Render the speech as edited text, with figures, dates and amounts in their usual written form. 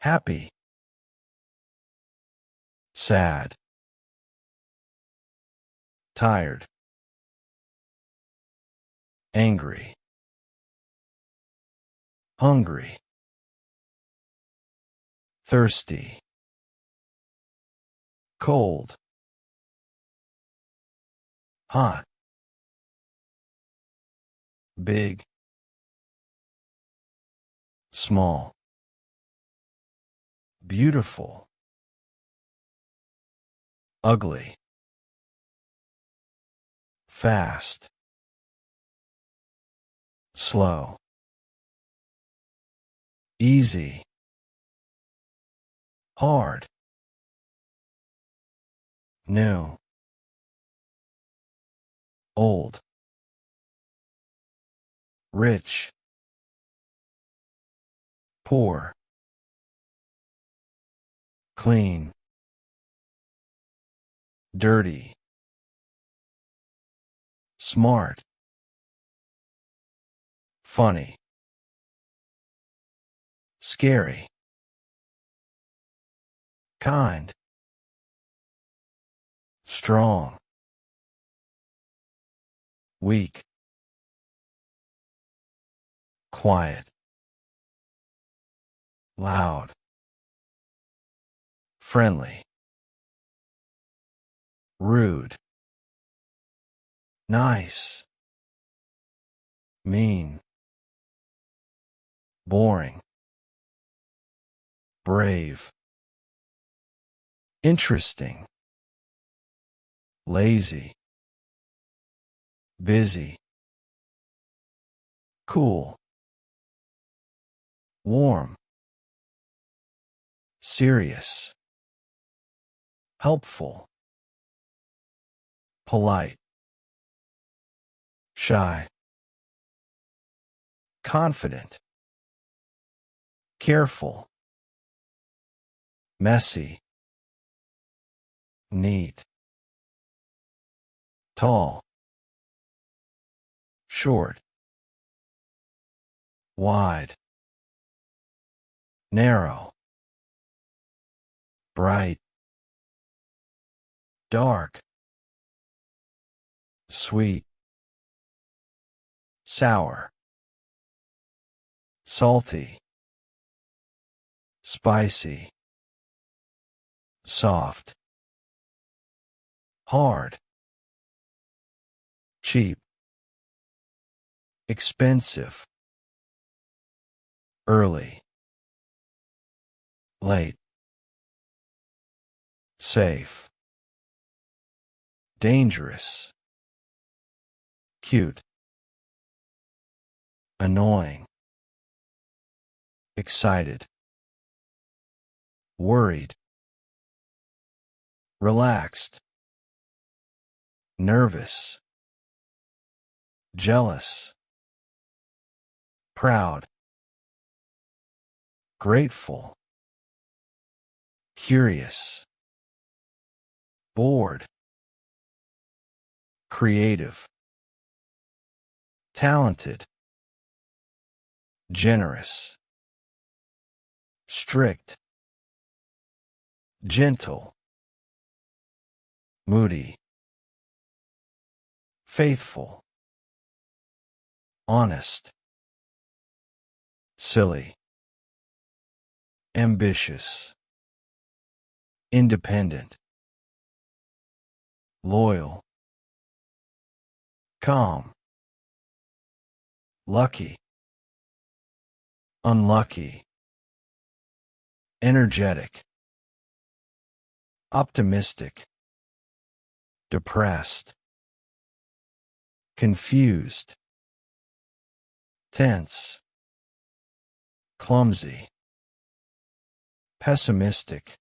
happy, sad, tired, angry, hungry, thirsty, cold, hot, big, small, beautiful, ugly, fast, slow, easy, hard, new, old, rich, poor, clean, dirty, smart, funny, scary, kind, strong, weak, quiet, loud, friendly, rude, nice, mean, boring, brave, interesting, lazy, busy, cool, warm, serious, helpful, polite, shy, confident, careful, messy, neat, tall, short, wide, narrow, bright, dark, sweet, sour, salty, spicy, soft, hard, cheap, expensive, early, late, safe, dangerous, cute, annoying, excited, worried, relaxed, nervous, jealous, proud, grateful, curious, bored, creative, talented, generous, strict, gentle, moody, faithful, honest, silly, ambitious, independent, loyal, calm, lucky, unlucky, energetic, optimistic, depressed, confused, tense, clumsy, pessimistic,